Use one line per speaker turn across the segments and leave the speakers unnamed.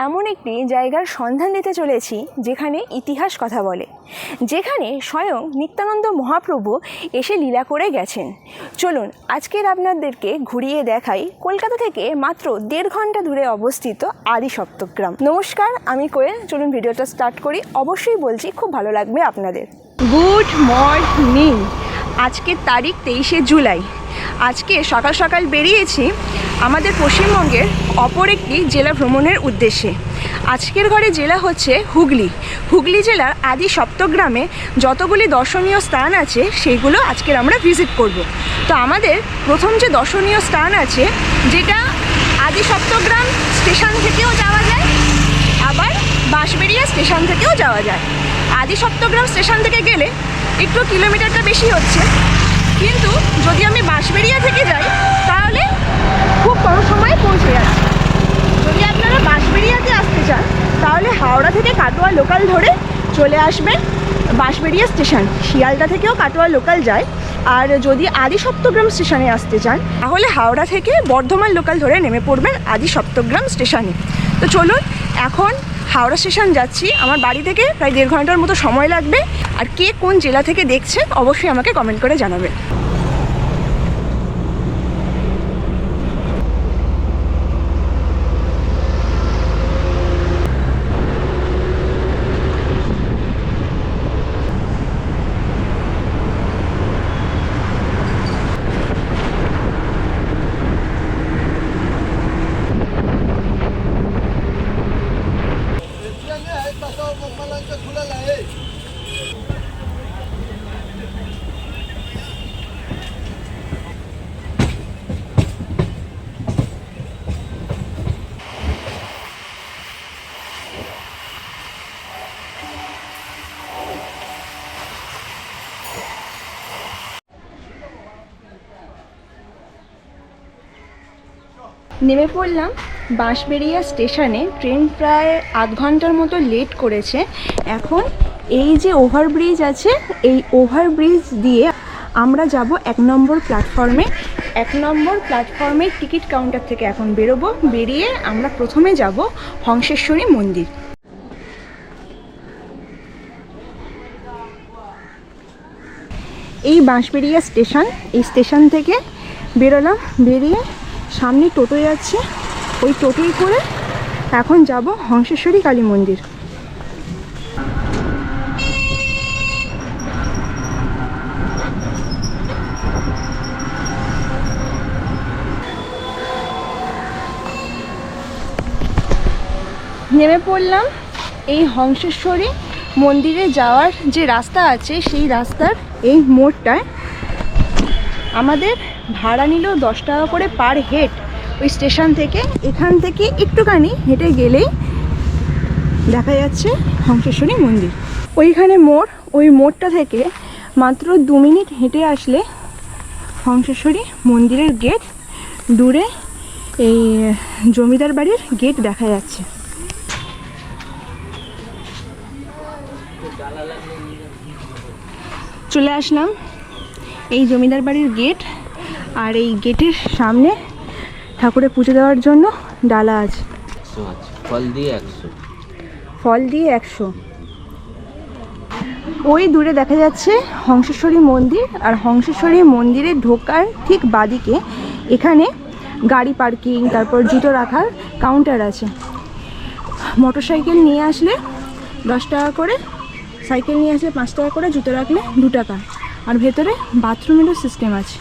এমন একটি জায়গার সন্ধান দিতে চলেছি যেখানে ইতিহাস কথা বলে, যেখানে স্বয়ং নিত্যানন্দ মহাপ্রভু এসে লীলা করে গেছেন। চলুন আজকের আপনাদেরকে ঘুরিয়ে দেখাই কলকাতা থেকে মাত্র 1.5 ঘন্টা দূরে অবস্থিত আদি সপ্তগ্রাম। নমস্কার, আমি কোয়েল। চলুন ভিডিওটা স্টার্ট করি। অবশ্যই বলছি খুব ভালো লাগবে আপনাদের। Good morning. আজকের তারিখ 23শে জুলাই। আজকে সকাল সকাল বেরিয়েছি আমাদের পশ্চিমবঙ্গের অপর একটি জেলা ভ্রমণের উদ্দেশ্যে। আজকের ঘরে জেলা হচ্ছে হুগলি। হুগলি জেলার আদি সপ্তগ্রামে যতগুলি দর্শনীয় স্থান আছে সেগুলো আজকের আমরা ভিজিট করব। তো আমাদের প্রথম যে দর্শনীয় স্থান আছে, যেটা আদি সপ্তগ্রাম স্টেশন থেকেও যাওয়া যায়, আবার বাঁশবেড়িয়া স্টেশন থেকেও যাওয়া যায়। আদি সপ্তগ্রাম স্টেশন থেকে গেলে একটু কিলোমিটারটা বেশি হচ্ছে, কিন্তু যদি আমি বাঁশবেড়িয়া থেকে যাই তাহলে খুব কম সময়ে পৌঁছে যাচ্ছি। যদি আপনারা বাঁশবেড়িয়াতে আসতে চান তাহলে হাওড়া থেকে কাটোয়া লোকাল ধরে চলে আসবেন বাঁশবেড়িয়া স্টেশন। শিয়ালদা থেকেও কাটোয়া লোকাল যায়। আর যদি আদি সপ্তগ্রাম স্টেশনে আসতে চান তাহলে হাওড়া থেকে বর্ধমান লোকাল ধরে নেমে পড়বেন আদি সপ্তগ্রাম স্টেশনে। তো চলুন এখন হাওড়া স্টেশন যাচ্ছি। আমার বাড়ি থেকে প্রায় 1.5 ঘন্টার মতো সময় লাগবে। আর কে কোন জেলা থেকে দেখছেন অবশ্যই আমাকে কমেন্ট করে জানাবেন। নেমে পড়লাম বাঁশবেড়িয়া স্টেশনে। ট্রেন প্রায় 1/2 ঘন্টার মতো লেট করেছে। এখন এই যে ওভারব্রিজ আছে, এই ওভারব্রিজ দিয়ে আমরা যাব 1 নম্বর প্ল্যাটফর্মে। 1 নম্বর প্ল্যাটফর্মের টিকিট কাউন্টার থেকে এখন বেরোবো। বেরিয়ে আমরা প্রথমে যাব হংসেশ্বরী মন্দির। এই বাঁশবেড়িয়া স্টেশন, এই স্টেশন থেকে বেরোলাম। বেরিয়ে সামনে টোটো যাচ্ছে, ওই টোটোই করে এখন যাব হংসেশ্বরী কালী মন্দির। নেমে পড়লাম এই হংসেশ্বরী মন্দিরে যাওয়ার যে রাস্তা আছে সেই রাস্তার এই মোড়টায়। আমাদের ভাড়া নিল 10 টাকা করে পার হেড ওই স্টেশন থেকে। এখান থেকে একটুখানি হেঁটে গেলেই দেখা যাচ্ছে হংসেশ্বরী মন্দির। ওইখানে মোড়, ওই মোড়টা থেকে মাত্র 2 মিনিট হেঁটে আসলে হংসেশ্বরী মন্দিরের গেট। দূরে এই জমিদার বাড়ির গেট দেখা যাচ্ছে। চলে আসলাম এই জমিদার বাড়ির গেট। আর এই গেটের সামনে ঠাকুরের পুজো দেওয়ার জন্য ডালা আছে। ফল দিয়ে 100। ফল দিয়ে 100। ওই দূরে দেখা যাচ্ছে হংসেশ্বরী মন্দির। আর হংসেশ্বরী মন্দিরে ঢোকার ঠিক বাদিকে এখানে গাড়ি পার্কিং, তারপর জুতো রাখার কাউন্টার আছে। মোটরসাইকেল নিয়ে আসলে 10 টাকা করে, সাইকেল নিয়ে আসলে 5 টাকা করে, জুতো রাখলে 2 টাকা। আর ভেতরে বাথরুমেরও সিস্টেম আছে।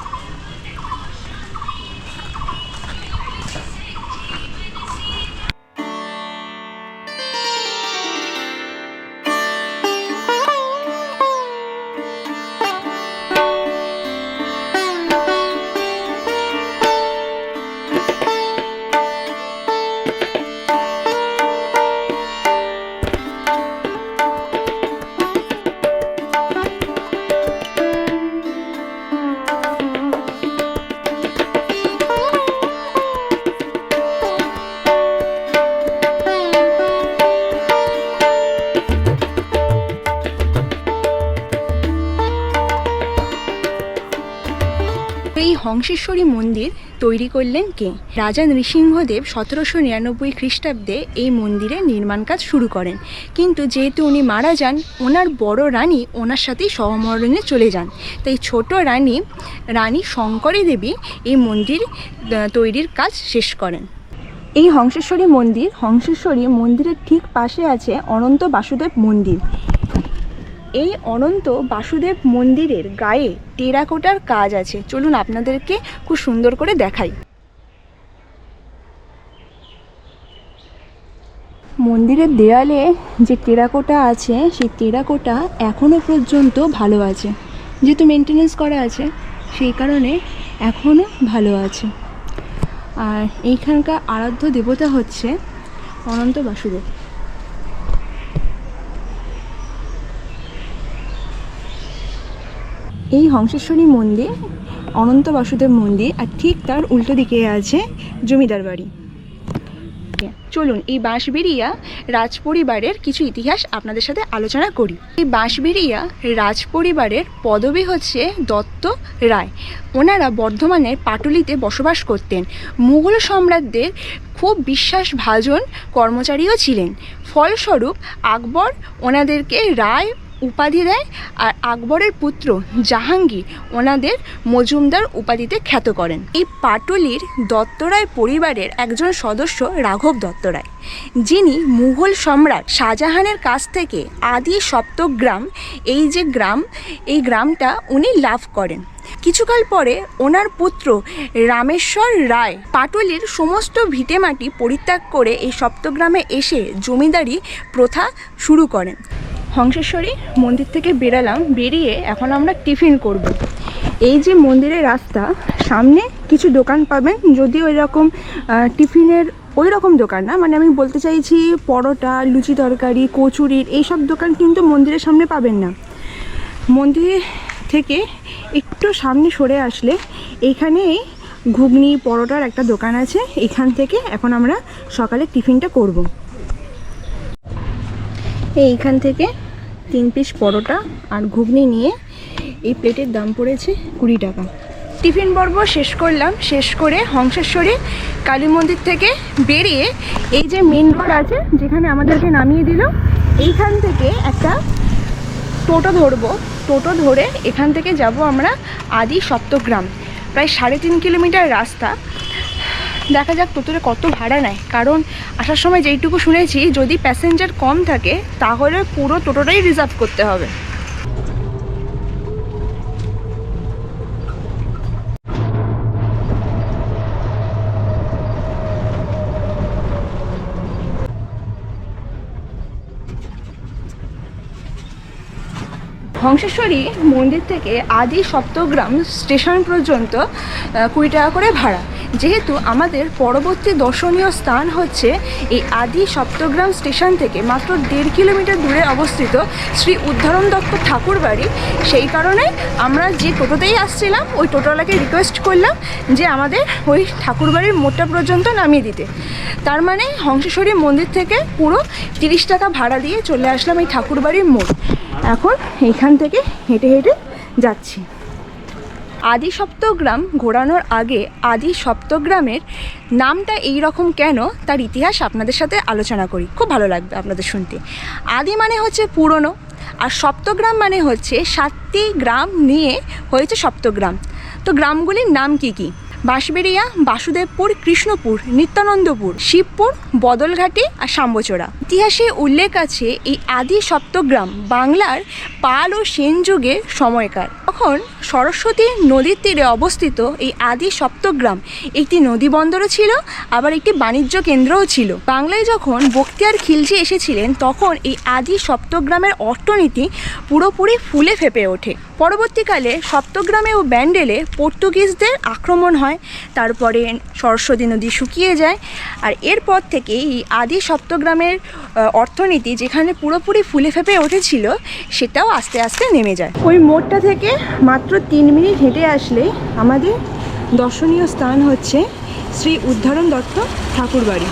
এই হংসেশ্বরী মন্দির তৈরি করলেন কে? রাজা নৃসিংহদেব 1799 খ্রিস্টাব্দে এই মন্দিরের নির্মাণ কাজ শুরু করেন, কিন্তু যেহেতু উনি মারা যান, ওনার বড় রানী ওনার সাথেই সহমরণে চলে যান, তাই ছোট রানী শঙ্করী দেবী এই মন্দির তৈরির কাজ শেষ করেন। এই হংসেশ্বরী মন্দিরের ঠিক পাশে আছে অনন্ত বাসুদেব মন্দির। এই অনন্ত বাসুদেব মন্দিরের গায়ে টেরাকোটার কাজ আছে, চলুন আপনাদেরকে খুব সুন্দর করে দেখাই। মন্দিরের দেয়ালে যে টেরাকোটা আছে, সেই টেরাকোটা এখনও পর্যন্ত ভালো আছে, যেহেতু মেনটেনেন্স করা আছে সেই কারণে এখনও ভালো আছে। আর এইখানকার আরাধ্য দেবতা হচ্ছে অনন্ত বাসুদেব। এই হংসেশ্বরী মন্দির, অনন্ত বাসুদেব মন্দির, আর ঠিক তার উল্টো দিকে আছে জমিদার বাড়ি। চলুন এই বাঁশবেড়িয়া রাজপরিবারের কিছু ইতিহাস আপনাদের সাথে আলোচনা করি। এই বাঁশবেড়িয়া রাজপরিবারের পদবী হচ্ছে দত্ত রায়। ওনারা বর্ধমানের পাটুলিতে বসবাস করতেন। মুঘল সম্রাটদের খুব বিশ্বাসভাজন কর্মচারীও ছিলেন। ফলস্বরূপ আকবর ওনাদেরকে রায় উপাধি দেয়, আর আকবরের পুত্র জাহাঙ্গীর ওনাদের মজুমদার উপাধিতে খ্যাত করেন। এই পাটুলির দত্তরায় পরিবারের একজন সদস্য রাঘব দত্ত রায়, যিনি মুঘল সম্রাট শাহজাহানের কাছ থেকে আদি সপ্তগ্রাম এই গ্রামটা উনি লাভ করেন। কিছুকাল পরে ওনার পুত্র রামেশ্বর রায় পাটুলির সমস্ত ভিটেমাটি পরিত্যাগ করে এই সপ্তগ্রামে এসে জমিদারি প্রথা শুরু করেন। হংসেশ্বরী মন্দির থেকে বেরিয়ে এখন আমরা টিফিন করব। এই যে মন্দিরের রাস্তা, সামনে কিছু দোকান পাবেন, যদিও ওই রকম টিফিনের ওই রকম দোকান না, মানে আমি বলতে চাইছি পরোটা, লুচি তরকারি, কচুরির এইসব দোকান কিন্তু মন্দিরের সামনে পাবেন না। মন্দির থেকে একটু সামনে সরে আসলে এইখানেই ঘুগনি পরোটার একটা দোকান আছে। এখান থেকে এখন আমরা সকালে টিফিনটা করব। এইখান থেকে 3 পিস পরোটা আর ঘুগনি নিয়ে এই প্লেটের দাম পড়েছে 20 টাকা। টিফিন পর্ব শেষ করলাম। শেষ করে হংসেশ্বরী কালী মন্দির থেকে বেরিয়ে এই যে মেন রোড আছে যেখানে আমাদেরকে নামিয়ে দিল, এইখান থেকে একটা টোটো ধরবো। টোটো ধরে এখান থেকে যাব আমরা আদি সপ্তগ্রাম, প্রায় 3.5 কিলোমিটার রাস্তা। দেখা যাক টোটোতে কত ভাড়া নেয়, কারণ আসার সময় যেইটুকু শুনেছি যদি প্যাসেঞ্জার কম থাকে তাহলে পুরো টোটোটাই রিজার্ভ করতে হবে। হংসেশ্বরী মন্দির থেকে আদি সপ্তগ্রাম স্টেশন পর্যন্ত 20 টাকা করে ভাড়া। যেহেতু আমাদের পরবর্তী দর্শনীয় স্থান হচ্ছে এই আদি সপ্তগ্রাম স্টেশন থেকে মাত্র 1.5 কিলোমিটার দূরে অবস্থিত শ্রী উদ্ধারণ দত্ত ঠাকুর বাড়ি, সেই কারণে আমরা যে টোটোতেই আসছিলাম ওই টোটোওয়ালাকে রিকোয়েস্ট করলাম যে আমাদের ওই ঠাকুর বাড়ির মোড়টা পর্যন্ত নামিয়ে দিতে। তার মানে হংসেশ্বরী মন্দির থেকে পুরো 30 টাকা ভাড়া দিয়ে চলে আসলাম এই ঠাকুর বাড়ির মোড়। এখন এইখান থেকে হেঁটে হেঁটে যাচ্ছি। আদি সপ্তগ্রাম ঘোরানোর আগে আদি সপ্তগ্রামের নামটা এই রকম কেন তার ইতিহাস আপনাদের সাথে আলোচনা করি, খুব ভালো লাগবে আপনাদের শুনতে। আদি মানে হচ্ছে পুরনো, আর সপ্তগ্রাম মানে হচ্ছে 7টি গ্রাম নিয়ে হয়েছে সপ্তগ্রাম। তো গ্রামগুলির নাম কি কি? বাঁশবেড়িয়া, বাসুদেবপুর, কৃষ্ণপুর, নিত্যানন্দপুর, শিবপুর, বদলঘাটি আর শাম্বচোরা। ইতিহাসে উল্লেখ আছে এই আদি সপ্তগ্রাম বাংলার পাল ও সেন যুগের সময়কার। তখন সরস্বতী নদীর তীরে অবস্থিত এই আদি সপ্তগ্রাম একটি নদী বন্দরও ছিল, আবার একটি বাণিজ্য কেন্দ্রও ছিল। বাংলায় যখন বখতিয়ার খিলজি এসেছিলেন তখন এই আদি সপ্তগ্রামের অর্থনীতি পুরোপুরি ফুলে ফেঁপে ওঠে। পরবর্তীকালে সপ্তগ্রামে ও ব্যান্ডেলে পর্তুগিজদের আক্রমণ হয়, তারপরে সরস্বতী নদী শুকিয়ে যায়, আর এরপর থেকে এই আদি সপ্তগ্রামের অর্থনীতি যেখানে পুরোপুরি ফুলে ফেঁপে উঠেছিল সেটাও আস্তে আস্তে নেমে যায়। ওই মোড়টা থেকে মাত্র 3 মিনিট হেঁটে আসলে আমাদের দর্শনীয় স্থান হচ্ছে শ্রী উদ্ধারণ দত্ত ঠাকুর বাড়ি।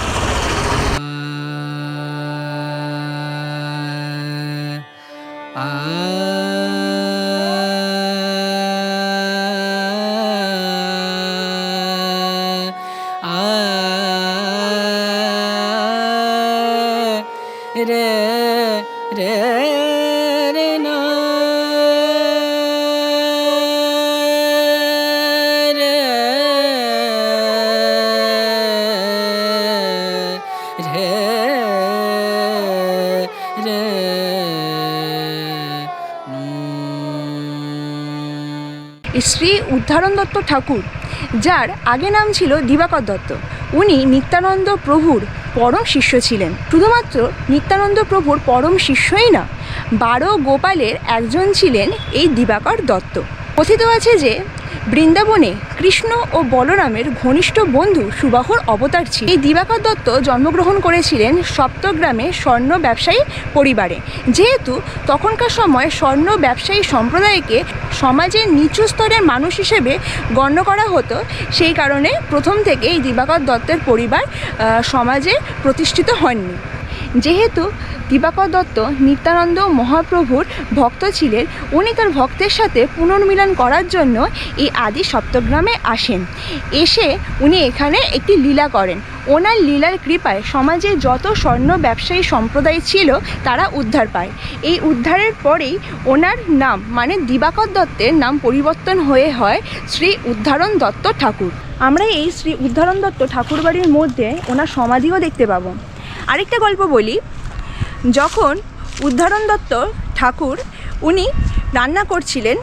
রে রে না রে রে রে
শ্রী উদ্ধারণ দত্ত ঠাকুর, যার আগে নাম ছিল দিবাকর দত্ত, উনি নিত্যানন্দ প্রভুর পরম শিষ্য ছিলেন। শুধুমাত্র নিত্যানন্দ প্রভুর পরম শিষ্যই না, 12 গোপালের একজন ছিলেন এই দিবাকর দত্ত। কথিত আছে যে বৃন্দাবনে কৃষ্ণ ও বলরামের ঘনিষ্ঠ বন্ধু সুবাহুর অবতার ছিল। এই দিবাকর দত্ত জন্মগ্রহণ করেছিলেন সপ্তগ্রামে স্বর্ণ ব্যবসায়ী পরিবারে। যেহেতু তখনকার সময় স্বর্ণ ব্যবসায়ী সম্প্রদায়কে সমাজের নিচু স্তরের মানুষ হিসেবে গণ্য করা হতো, সেই কারণে প্রথম থেকে এই দিবাকর দত্তের পরিবার সমাজে প্রতিষ্ঠিত হননি। যেহেতু দিবাকর দত্ত নিত্যানন্দ মহাপ্রভুর ভক্ত ছিলেন, উনি তার ভক্তের সাথে পুনর্মিলন করার জন্য এই আদি সপ্তগ্রামে আসেন। এসে উনি এখানে একটি লীলা করেন। ওনার লীলার কৃপায় সমাজে যত স্বর্ণ ব্যবসায়ী সম্প্রদায় ছিল তারা উদ্ধার পায়। এই উদ্ধারের পরেই ওনার নাম মানে দিবাকর দত্তের নাম পরিবর্তন হয়ে হয় শ্রী উদ্ধারণ দত্ত ঠাকুর। আমরা এই শ্রী উদ্ধারণ দত্ত ঠাকুর বাড়ির মধ্যে ওনার সমাধিও দেখতে পাবো। আরেকটা গল্প বলি, যখন উদ্ধারণ দত্ত ঠাকুর উনি রান্না করছিলেন,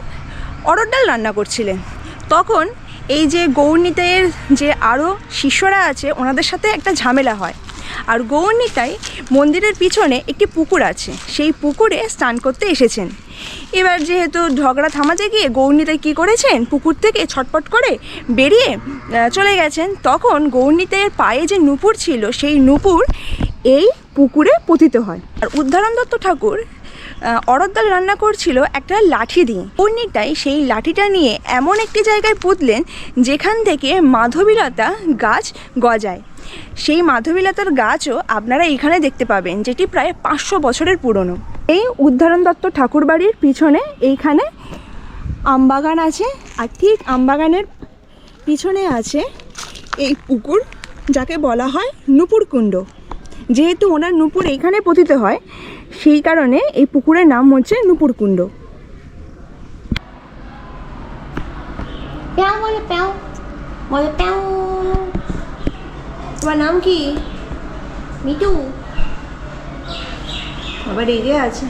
অরহর ডাল রান্না করছিলেন, তখন এই যে গৌরনিতাইয়ের যে আরও শিষ্যরা আছে ওনাদের সাথে একটা ঝামেলা হয়। আর গৌরনিতাই মন্দিরের পিছনে একটি পুকুর আছে, সেই পুকুরে স্নান করতে এসেছেন। এবার যেহেতু ঝগড়া থামাতে গিয়ে গৌরনিতাই কী করেছেন, পুকুর থেকে ছটপট করে বেরিয়ে চলে গেছেন। তখন গৌরনিতাইয়ের পায়ে যে নূপুর ছিল সেই নূপুর এই পুকুরে পতিত হয়। আর উদ্ধারণ দত্ত ঠাকুর অরহর ডাল রান্না করছিল একটা লাঠি দিয়ে। গৌরনিতাই সেই লাঠিটা নিয়ে এমন একটি জায়গায় পুঁতলেন যেখান থেকে মাধবীলতা গাছ গজায়। সেই মাধবীলতার গাছও আপনারা এখানে দেখতে পাবেন, যেটি প্রায় 500 বছরের পুরনো। এই উদ্ধারণ দত্ত ঠাকুর বাড়ির পিছনে এইখানে আমবাগান আছে, আর ঠিক আমবাগানের পিছনে আছে এই পুকুর, যাকে বলা হয় নূপুরকুণ্ড। যেহেতু ওনার নূপুর এইখানে পতিত হয়, সেই কারণে এই পুকুরের নাম হচ্ছে নূপুরকুণ্ড। তোমার নাম কি? মিটু। আবার রেগে আছে।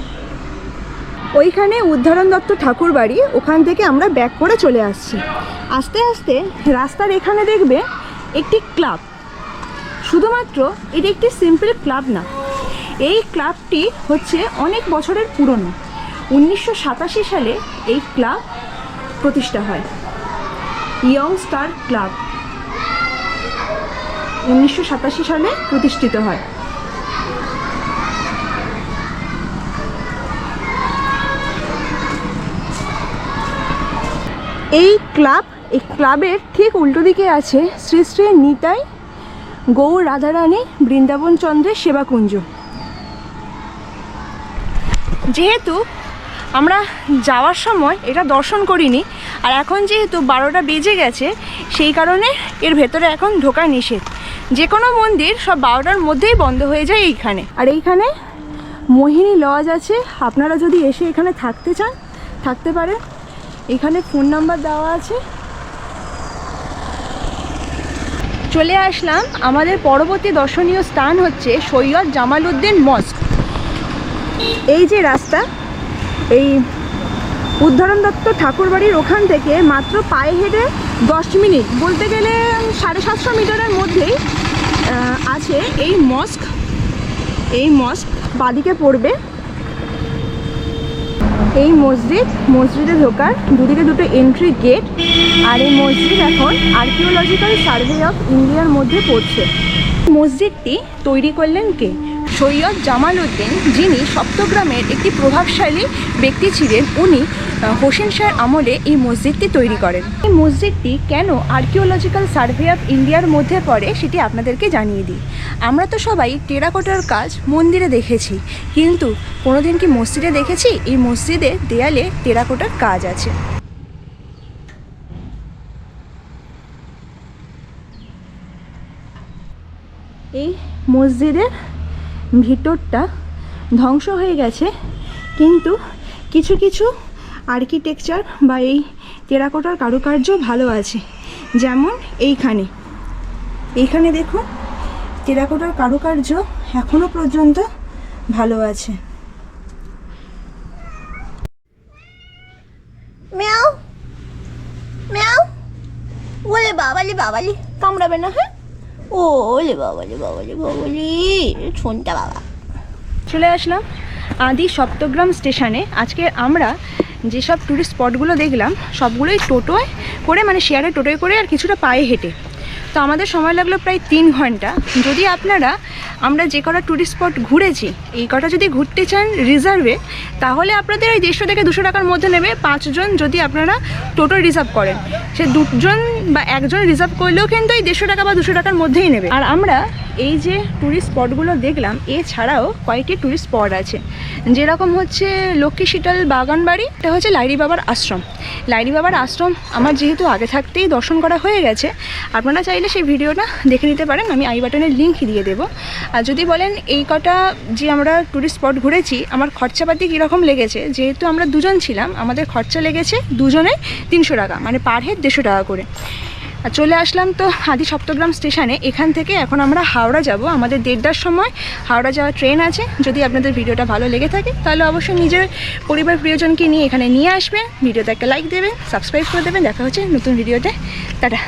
ওইখানে উদ্ধারণ দত্ত ঠাকুর বাড়ি, ওখান থেকে আমরা ব্যাক করে চলে আসছি। আস্তে আস্তে রাস্তার এখানে দেখবে একটি ক্লাব। শুধুমাত্র এটি একটি সিম্পল ক্লাব না, এই ক্লাবটি হচ্ছে অনেক বছরের পুরনো। 1987 সালে এই ক্লাব প্রতিষ্ঠা হয়, ইয়ং স্টার ক্লাব 1987 সালে প্রতিষ্ঠিত হয়। এই ক্লাবের ঠিক উল্টো দিকে আছে শ্রী শ্রী নিতাই গৌর রাধারানী বৃন্দাবন চন্দ্রের সেবাকুঞ্জ। যেহেতু আমরা যাওয়ার সময় এটা দর্শন করিনি, আর এখন যেহেতু 12টা বেজে গেছে, সেই কারণে এর ভেতরে এখন ঢোকা নিষেধ। যে কোনো মন্দির সব 12টার মধ্যেই বন্ধ হয়ে যায় এইখানে। আর এইখানে মোহিনী লজ আছে, আপনারা যদি এসে এখানে থাকতে চান থাকতে পারেন। এখানে ফোন নাম্বার দেওয়া আছে। চলে আসলাম, আমাদের পরবর্তী দর্শনীয় স্থান হচ্ছে সৈয়দ জামালউদ্দিন মস্ক। এই যে রাস্তা, এই উদ্ধারণ দত্ত ঠাকুর বাড়ির ওখান থেকে মাত্র পায়ে হেঁটে 10 মিনিট, বলতে গেলে 750 মিটারের মধ্যেই আছে এই মস্ক। এই মস্ক বাদিকে পড়বে। এই মসজিদে ঢোকার দুদিকে দুটো এন্ট্রি গেট। আর এই মসজিদ এখন আর্কিওলজিক্যাল সার্ভে অফ ইন্ডিয়ার মধ্যে পড়ছে। মসজিদটি তৈরি করলেন কে? সৈয়দ জামালউদ্দিন, যিনি সপ্তগ্রামের একটি প্রভাবশালী ব্যক্তি ছিলেন। উনি হোসেন শাহের আমলে এই মসজিদটি তৈরি করেন। এই মসজিদটি কেন আর্কিওলজিক্যাল সার্ভে অফ ইন্ডিয়ার মধ্যে পড়ে সেটি আপনাদেরকে জানিয়ে দিই। আমরা তো সবাই টেরাকোটার কাজ মন্দিরে দেখেছি, কিন্তু কোনোদিন কি মসজিদে দেখেছি এই মসজিদে দেয়ালে টেরাকোটার কাজ আছে। এই মসজিদের ভিতরটা ধ্বংস হয়ে গেছে, কিন্তু কিছু কিছু আর্কিটেকচার বা এই টেরাকোটার কারুকার্য ভালো আছে। যেমন এইখানে দেখুন টেরাকোটার কারুকার্য এখনো পর্যন্ত ভালো আছে।
ম্যাও ম্যাও, ওলে বাবালি বাবালি, কামড়াবে না? হ্যাঁ, ওলে বাবালি বাবালি বাবালি, শুনটা বাবা।
চলে আসলাম আদি সপ্তগ্রাম স্টেশনে। আজকে আমরা যেসব ট্যুরিস্ট স্পটগুলো দেখলাম সবগুলোই টোটোয় করে, মানে শেয়ারে টোটোয় করে আর কিছুটা পায়ে হেঁটে। তো আমাদের সময় লাগলো প্রায় 3 ঘন্টা। যদি আপনারা আমরা যে কটা ট্যুরিস্ট স্পট ঘুরেছি এই কটা যদি ঘুরতে চান রিজার্ভে, তাহলে আপনাদের ওই 150 থেকে 200 টাকার মধ্যে নেবে 5 জন যদি আপনারা টোটো রিজার্ভ করেন। সে 2 জন বা 1 জন রিজার্ভ করলেও কিন্তু এই 150 টাকা বা 200 টাকার মধ্যেই নেবে। আর আমরা এই যে ট্যুরিস্ট স্পটগুলো দেখলাম, এছাড়াও কয়েকটি ট্যুরিস্ট স্পট আছে, যেরকম হচ্ছে লক্ষ্মী শীতল বাগানবাড়ি, এটা হচ্ছে লাইরি বাবার আশ্রম। লাইরি বাবার আশ্রম আমার যেহেতু আগে থাকতেই দর্শন করা হয়ে গেছে, আপনারা চাইলে সেই ভিডিওটা দেখে নিতে পারেন, আমি আই বাটনের লিঙ্ক দিয়ে দেবো। আর যদি বলেন এই কটা যে আমরা ট্যুরিস্ট স্পট ঘুরেছি আমার খরচাপাতি কীরকম লেগেছে, যেহেতু আমরা 2 জন ছিলাম আমাদের খরচা লেগেছে 2 জনে 300 টাকা, মানে পার হেড 150 টাকা করে। আর চলে আসলাম তো আদি সপ্তগ্রাম স্টেশনে। এখান থেকে এখন আমরা হাওড়া যাব, আমাদের 1:30টার সময় হাওড়া যাওয়ার ট্রেন আছে। যদি আপনাদের ভিডিওটা ভালো লেগে থাকে তাহলে অবশ্যই নিজের পরিবার প্রিয়জনকে নিয়ে এখানে নিয়ে আসবেন, ভিডিওতে একটা লাইক দেবেন, সাবস্ক্রাইব করে দেবেন। দেখা হচ্ছে নতুন ভিডিওতে, টাটা।